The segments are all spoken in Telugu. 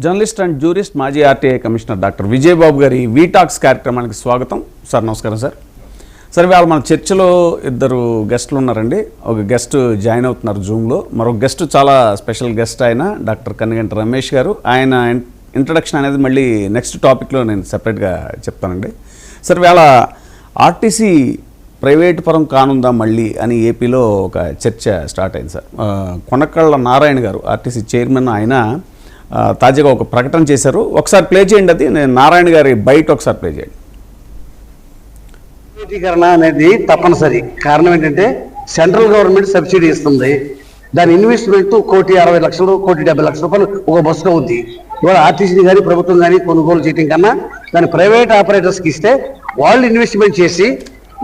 జర్నలిస్ట్ అండ్ జ్యూరిస్ట్ మాజీ ఆర్టీఐ కమిషనర్ డాక్టర్ విజయ్ బాబు గారి వీటాక్స్ కార్యక్రమానికి స్వాగతం సార్. నమస్కారం సార్. సార్ ఇవాళ మన చర్చలో ఇద్దరు గెస్టులు ఉన్నారండి. ఒక గెస్ట్ జాయిన్ అవుతున్నారు జూమ్లో, మరొక గెస్ట్ చాలా స్పెషల్ గెస్ట్ ఆయన డాక్టర్ కన్నిగంటి రమేష్ గారు. ఆయన ఇంట్రడక్షన్ అనేది మళ్ళీ నెక్స్ట్ టాపిక్లో నేను సెపరేట్గా చెప్తానండి. సార్ ఇవాళ ఆర్టీసీ ప్రైవేట్ పరం కానుందా మళ్ళీ అని ఏపీలో ఒక చర్చ స్టార్ట్ అయింది సార్. కొనకళ్ళ నారాయణ గారు ఆర్టీసీ చైర్మన్, ఆయన తాజాగా ఒక ప్రకటన చేశారు. ఒకసారి ప్లే చేయండి, అది నేను నారాయణ గారి బయట ఒకసారి ప్లే చేయండి. ప్రైవేటీకరణ అనేది తప్పనిసరి. కారణం ఏంటంటే సెంట్రల్ గవర్నమెంట్ సబ్సిడీ ఇస్తుంది. దాని ఇన్వెస్ట్మెంట్ 1,60,00,000 1,70,00,000 ఒక బస్సుకు అవుద్ది. ఇవాళ ఆర్టీసీ కానీ ప్రభుత్వం కానీ కొనుగోలు చేయడం కన్నా దాని ప్రైవేట్ ఆపరేటర్స్కి ఇస్తే వాళ్ళు ఇన్వెస్ట్మెంట్ చేసి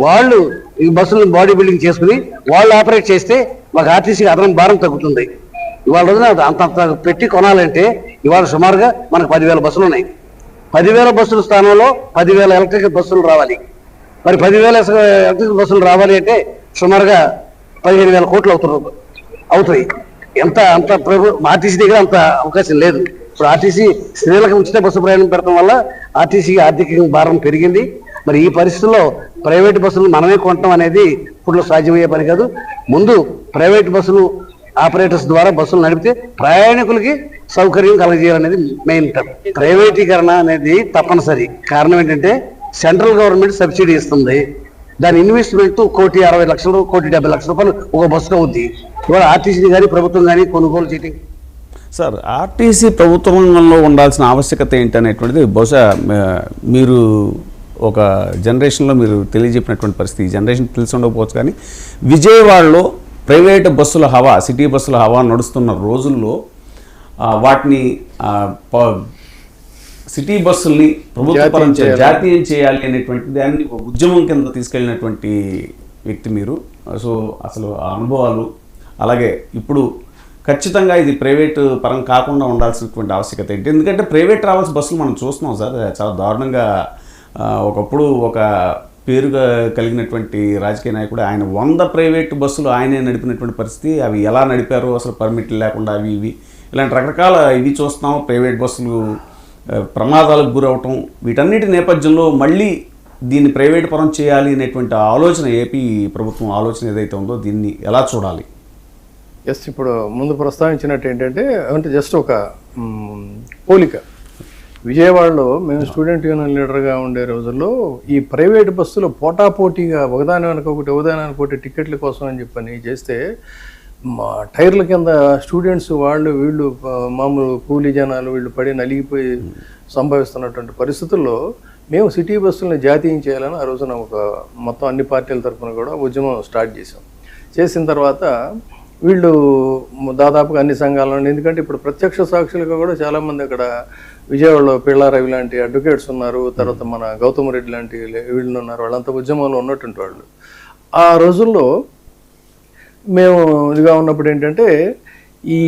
వాళ్ళు ఈ బస్సులను బాడీ బిల్డింగ్ చేసుకుని వాళ్ళు ఆపరేట్ చేస్తే మాకు ఆర్టీసీకి అదనం భారం తగ్గుతుంది. ఇవాళ రోజున అంత పెట్టి కొనాలంటే ఇవాళ సుమారుగా మనకు 10,000 బస్సులు ఉన్నాయి. 10,000 బస్సుల స్థానంలో 10,000 ఎలక్ట్రిక్ బస్సులు రావాలి. మరి 10,000 ఎలక్ట్రిక్ బస్సులు రావాలి అంటే సుమారుగా 15,000 కోట్లు అవుతాయి. అంత ఆర్టీసీ దగ్గర అంత అవకాశం లేదు. ఇప్పుడు ఆర్టీసీ స్త్రీలకు ఉచిత బస్సు ప్రయాణం పెడతాం వల్ల ఆర్టీసీకి ఆర్థిక భారం పెరిగింది. మరి ఈ పరిస్థితుల్లో ప్రైవేట్ బస్సులు మనమే కొనటం అనేది ఇప్పుడు సాధ్యమయ్యే పని కాదు. ముందు ప్రైవేట్ బస్సులు ఆపరేటర్స్ ద్వారా బస్సులు నడిపితే ప్రయాణికులకి సౌకర్యం కలగజేయాలనేది మెయిన్ టాప్. ప్రైవేటీకరణ అనేది తప్పనిసరి. కారణం ఏంటంటే సెంట్రల్ గవర్నమెంట్ సబ్సిడీ ఇస్తుంది. దాని ఇన్వెస్ట్మెంట్ 1,60,00,000 1,70,00,000 ఒక బస్సుకు అవుద్ది. ఇవాళ ఆర్టీసీ కానీ ప్రభుత్వం కానీ కొనుగోలు చేయడం. సార్ ఆర్టీసీ ప్రభుత్వ రంగంలో ఉండాల్సిన ఆవశ్యకత ఏంటనేటువంటిది బహుశా మీరు ఒక జనరేషన్లో మీరు తెలియజెప్పినటువంటి పరిస్థితి ఈ జనరేషన్ తెలిసి ఉండకపోవచ్చు. కానీ విజయవాడలో ప్రైవేటు బస్సుల హవా, సిటీ బస్సుల హవా నడుస్తున్న రోజుల్లో వాటిని సిటీ బస్సుల్ని ప్రభుత్వపరం జాతీయం చేయాలి అనేటువంటి దాన్ని ఒక ఉద్యమం కింద తీసుకెళ్ళినటువంటి వ్యక్తి మీరు. సో అసలు ఆ అనుభవాలు, అలాగే ఇప్పుడు ఖచ్చితంగా ఇది ప్రైవేటు పరం కాకుండా ఉండాల్సినటువంటి ఆవశ్యకత ఏంటి? ఎందుకంటే ప్రైవేట్ ట్రావెల్స్ బస్సులు మనం చూస్తున్నాం సార్, చాలా దారుణంగా. ఒకప్పుడు ఒక పేరుగా కలిగినటువంటి రాజకీయ నాయకుడు ఆయన 100 ప్రైవేటు బస్సులు ఆయనే నడిపినటువంటి పరిస్థితి. అవి ఎలా నడిపారో అసలు పర్మిట్లు లేకుండా అవి ఇలాంటి రకరకాల ఇవి చూస్తున్నాం. ప్రైవేట్ బస్సులు ప్రమాదాలకు గురవటం, వీటన్నిటి నేపథ్యంలో మళ్ళీ దీన్ని ప్రైవేట్ పరం చేయాలి అనేటువంటి ఆలోచన, ఏపీ ప్రభుత్వం ఆలోచన ఏదైతే ఉందో దీన్ని ఎలా చూడాలి? జస్ట్ ఇప్పుడు ముందు ప్రస్తావించినట్టు ఏంటంటే జస్ట్ ఒక పోలిక. విజయవాడలో మేము స్టూడెంట్ యూనియన్ లీడర్గా ఉండే రోజుల్లో ఈ ప్రైవేట్ బస్సులు పోటాపోటీగా ఒకదాని వెనక ఒకటి టికెట్ల కోసం అని చెప్పని చేస్తే మా టైర్ల కింద స్టూడెంట్స్ వీళ్ళు మామూలు కూలీ జనాలు వీళ్ళు పడి నలిగిపోయి సంభవిస్తున్నటువంటి పరిస్థితుల్లో మేము సిటీ బస్సులను జాతీయం చేయాలని ఆ రోజున ఒక మొత్తం అన్ని పార్టీల తరఫున కూడా ఉద్యమం స్టార్ట్ చేసాం. చేసిన తర్వాత వీళ్ళు దాదాపుగా అన్ని సంఘాలను, ఎందుకంటే ఇప్పుడు ప్రత్యక్ష సాక్షులుగా కూడా చాలామంది అక్కడ విజయవాడలో పిళ్ళారవి లాంటి అడ్వకేట్స్ ఉన్నారు, తర్వాత మన గౌతమ్ రెడ్డి లాంటి వీళ్ళు ఉన్నారు, వాళ్ళంతా ఉద్యమంలో ఉన్నటువంటి వాళ్ళు. ఆ రోజుల్లో మేము ఇదిగా ఉన్నప్పుడు ఏంటంటే ఈ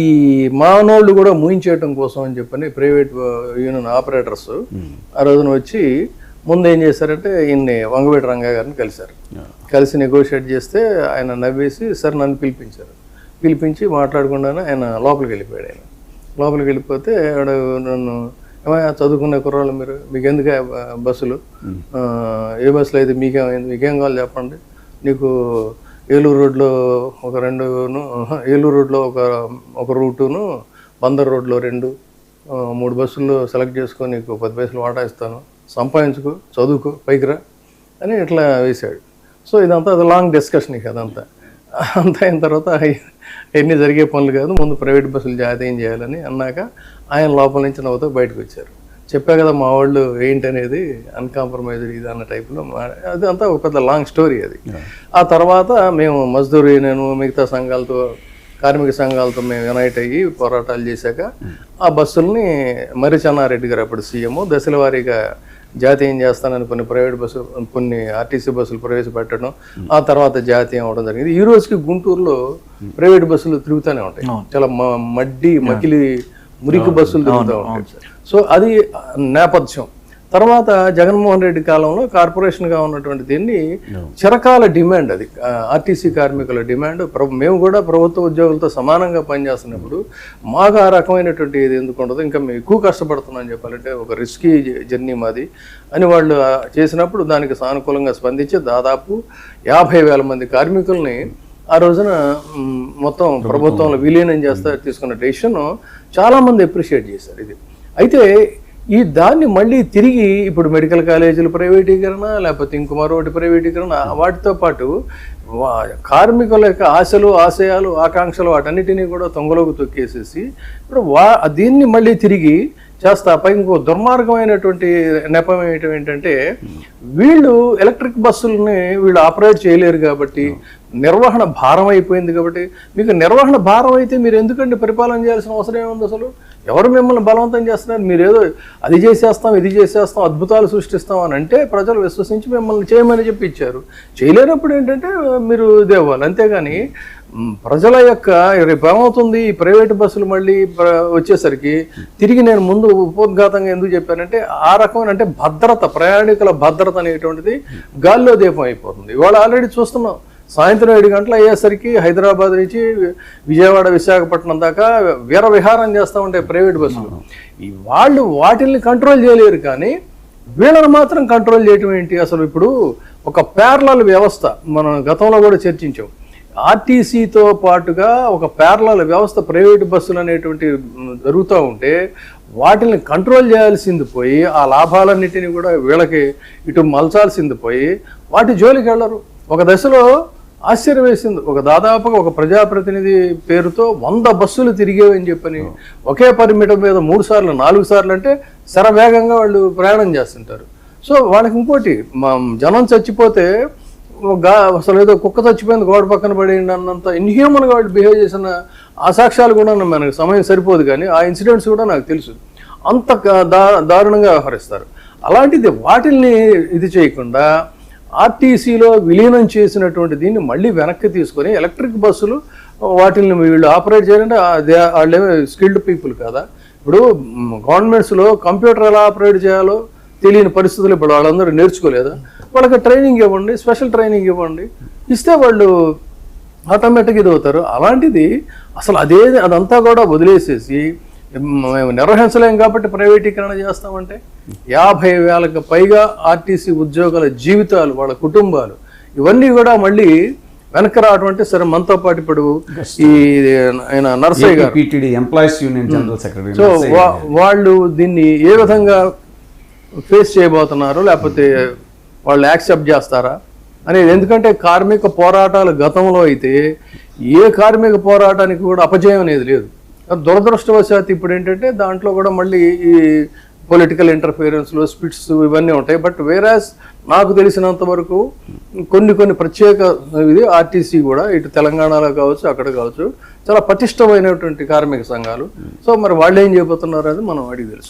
మానవుళ్ళు కూడా మూయించేయటం కోసం అని చెప్పని ప్రైవేట్ యూనియన్ ఆపరేటర్స్ ఆ రోజున వచ్చి ముందు ఏం చేశారంటే ఈయన్ని వంగవేటి రంగయ్య గారిని కలిసి నెగోషియేట్ చేస్తే ఆయన నవ్వేసి సార్ నన్ను పిలిపించి మాట్లాడకుండానే ఆయన లోపలికి వెళ్ళిపోయాడు. లోపలికి వెళ్ళిపోతే నన్ను ఏమైనా చదువుకునే కుర్రాళ్ళు మీకు ఎందుకు బస్సులు, ఏ బస్సులు అయితే మీకేమైంది, మీకేం కావాలి చెప్పండి, నీకు ఏలూరు రోడ్లో ఒక 2ను, ఏలూరు రోడ్లో ఒక రూటును, బందర్ రోడ్లో 2-3 బస్సులు సెలెక్ట్ చేసుకొని నీకు 10 పైసలు వాటా ఇస్తాను, సంపాదించుకో, చదువుకో, పైకి రా అని ఇట్లా వేశాడు. సో ఇదంతా అది లాంగ్ డిస్కషన్. ఇక అంతా అయిన తర్వాత ఎన్ని జరిగే పనులు కాదు, ముందు ప్రైవేట్ బస్సులు జాతీయం చేయాలని అన్నాక ఆయన లోపల నుంచి నవ్వుతూ బయటకు వచ్చారు. చెప్పా కదా మా వాళ్ళు ఏంటనేది అన్కాంప్రమైజ్డ్ ఇది అన్న టైప్లో. అది అంతా ఒక పెద్ద లాంగ్ స్టోరీ అది. ఆ తర్వాత మేము మజ్దూర్ యూనియన్ మిగతా సంఘాలతో, కార్మిక సంఘాలతో మేము యునైట్ అయ్యి పోరాటాలు చేశాక ఆ బస్సుల్ని మర్రి చెన్నారెడ్డి గారు అప్పుడు సీఎం దశల వారీగా జాతీయం చేస్తానని కొన్ని ఆర్టీసీ బస్సులు ప్రవేశపెట్టడం, ఆ తర్వాత జాతీయం అవడం జరిగింది. ఈ రోజుకి గుంటూరులో ప్రైవేట్ బస్సులు తిరుగుతూనే ఉంటాయి. చాలా మకిలి మురికి బస్సులు తిరుగుతూ ఉంటాయి. సో అది నేపథ్యం. తర్వాత జగన్మోహన్ రెడ్డి కాలంలో కార్పొరేషన్గా ఉన్నటువంటి దీన్ని చిరకాల డిమాండ్ అది ఆర్టీసీ కార్మికుల డిమాండ్. మేము కూడా ప్రభుత్వ ఉద్యోగులతో సమానంగా పనిచేస్తున్నప్పుడు మాకు ఆ రకమైనటువంటి ఇది ఎందుకు ఉండదు, ఇంకా మేము ఎక్కువ కష్టపడుతున్నాం చెప్పాలంటే ఒక రిస్కీ జర్నీ మాది అని వాళ్ళు చేసినప్పుడు దానికి సానుకూలంగా స్పందించి దాదాపు 50,000 మంది కార్మికుల్ని ఆ రోజున మొత్తం ప్రభుత్వంలో విలీనం చేస్తా తీసుకున్న డెసిషన్ చాలామంది అప్రిషియేట్ చేశారు. ఇది అయితే దాన్ని మళ్ళీ తిరిగి ఇప్పుడు మెడికల్ కాలేజీల ప్రైవేటీకరణ లేకపోతే ఇంకో మరొకటి ప్రైవేటీకరణ వాటితో పాటు కార్మికుల యొక్క ఆశలు ఆశయాలు ఆకాంక్షలు వాటన్నిటినీ కూడా తొంగలోకి తొక్కేసేసి ఇప్పుడు దీన్ని మళ్ళీ తిరిగి చేస్తా పై ఇంకో దుర్మార్గమైనటువంటి నెపం ఏంటంటే వీళ్ళు ఎలక్ట్రిక్ బస్సులని వీళ్ళు ఆపరేట్ చేయలేరు కాబట్టి నిర్వహణ భారం అయిపోయింది కాబట్టి మీకు నిర్వహణ భారం అయితే మీరు ఎందుకంటే పరిపాలన చేయాల్సిన అవసరం ఏముంది అసలు? ఎవరు మిమ్మల్ని బలవంతం చేస్తున్నారు? మీరేదో అది చేసేస్తాం ఇది చేసేస్తాం అద్భుతాలు సృష్టిస్తాం అని అంటే ప్రజలు విశ్వసించి మిమ్మల్ని చేయమని చెప్పి ఇచ్చారు. చేయలేనప్పుడు ఏంటంటే మీరు ఇది ఇవ్వాలి. అంతేగాని ప్రజల యొక్క రేపు ఏమవుతుంది ఈ ప్రైవేటు బస్సులు మళ్ళీ వచ్చేసరికి తిరిగి నేను ముందు ఉపోద్ఘాతంగా ఎందుకు చెప్పానంటే ఆ రకమైన అంటే భద్రత ప్రయాణికుల భద్రత అనేటువంటిది గాల్లో దీపం అయిపోతుంది. ఇవాళ ఆల్రెడీ చూస్తున్నాం సాయంత్రం 7 గంటలు అయ్యేసరికి హైదరాబాద్ నుంచి విజయవాడ విశాఖపట్నం దాకా వీర విహారం చేస్తూ ఉంటాయి ప్రైవేట్ బస్సులు. వాళ్ళు వాటిల్ని కంట్రోల్ చేయలేరు కానీ వీళ్ళని మాత్రం కంట్రోల్ చేయటం ఏంటి? అసలు ఇప్పుడు ఒక ప్యారలల్ వ్యవస్థ మనం గతంలో కూడా చర్చించాం. ఆర్టీసీతో పాటుగా ఒక ప్యారలల్ వ్యవస్థ ప్రైవేటు బస్సులు అనేటువంటి జరుగుతూ ఉంటే వాటిని కంట్రోల్ చేయాల్సింది పోయి ఆ లాభాలన్నిటినీ కూడా వీళ్ళకి ఇటు మలచాల్సింది పోయి వాటి జోలికి వెళ్ళరు. ఒక దశలో ఆశ్చర్యం వేసింది, దాదాపుగా ఒక ప్రజాప్రతినిధి పేరుతో 100 బస్సులు తిరిగేవని చెప్పని ఒకే పరిమితం మీద 3 సార్లు 4 సార్లు అంటే శరవేగంగా వాళ్ళు ప్రయాణం చేస్తుంటారు. సో వాళ్ళకి ఇంకోటి జనం చచ్చిపోతే అసలు ఏదో కుక్క చచ్చిపోయింది గోడ పక్కన పడేయండి అన్నంత ఇన్హ్యూమన్గా వాళ్ళు బిహేవ్ చేసిన ఆ సాక్ష్యాలు కూడా మనకు సమయం సరిపోదు కానీ ఆ ఇన్సిడెంట్స్ కూడా నాకు తెలుసు. అంత దారుణంగా వ్యవహరిస్తారు. అలాంటిది వాటిల్ని ఇది చేయకుండా ఆర్టీసీలో విలీనం చేసినటువంటి దీన్ని మళ్ళీ వెనక్కి తీసుకొని ఎలక్ట్రిక్ బస్సులు వాటిని వీళ్ళు ఆపరేట్ చేయాలంటే వాళ్ళేమో స్కిల్డ్ పీపుల్ కదా. ఇప్పుడు గవర్నమెంట్స్లో కంప్యూటర్ ఎలా ఆపరేట్ చేయాలో తెలియని పరిస్థితులు ఇప్పుడు వాళ్ళందరూ నేర్చుకోలేదా? వాళ్ళకి ట్రైనింగ్ ఇవ్వండి, స్పెషల్ ట్రైనింగ్ ఇవ్వండి, ఇస్తే వాళ్ళు ఆటోమేటిక్గా ఇది అవుతారు. అలాంటిది అసలు అదంతా కూడా వదిలేసేసి మేము నిర్వహించలేం కాబట్టి ప్రైవేటీకరణ చేస్తామంటే 50,000కు పైగా ఆర్టీసీ ఉద్యోగుల జీవితాలు వాళ్ళ కుటుంబాలు ఇవన్నీ కూడా మళ్ళీ వెనక్కి రావడం అంటే సరే మనతో పాటు ఇప్పుడు ఈ ఆయన నర్సయ్య గారు employees union general secretary so వాళ్ళు దీన్ని ఏ విధంగా ఫేస్ చేయబోతున్నారు లేకపోతే వాళ్ళు యాక్సెప్ట్ చేస్తారా అనేది. ఎందుకంటే కార్మిక పోరాటాలు గతంలో అయితే ఏ కార్మిక పోరాటానికి కూడా అపజయం అనేది లేదు. దురదృష్టవశాత్తు ఇప్పుడు ఏంటంటే దాంట్లో కూడా మళ్ళీ ఈ పొలిటికల్ ఇంటర్ఫిరెన్స్లు స్పిట్స్ ఇవన్నీ ఉంటాయి. బట్ వేరాస్ నాకు తెలిసినంత వరకు కొన్ని ప్రత్యేక ఇది ఆర్టీసీ కూడా ఇటు తెలంగాణలో కావచ్చు అక్కడ కావచ్చు చాలా పటిష్టమైనటువంటి కార్మిక సంఘాలు. సో మరి వాళ్ళు ఏం చేయబోతున్నారు అనేది మనం అడిగి తెలుసుకుందాం.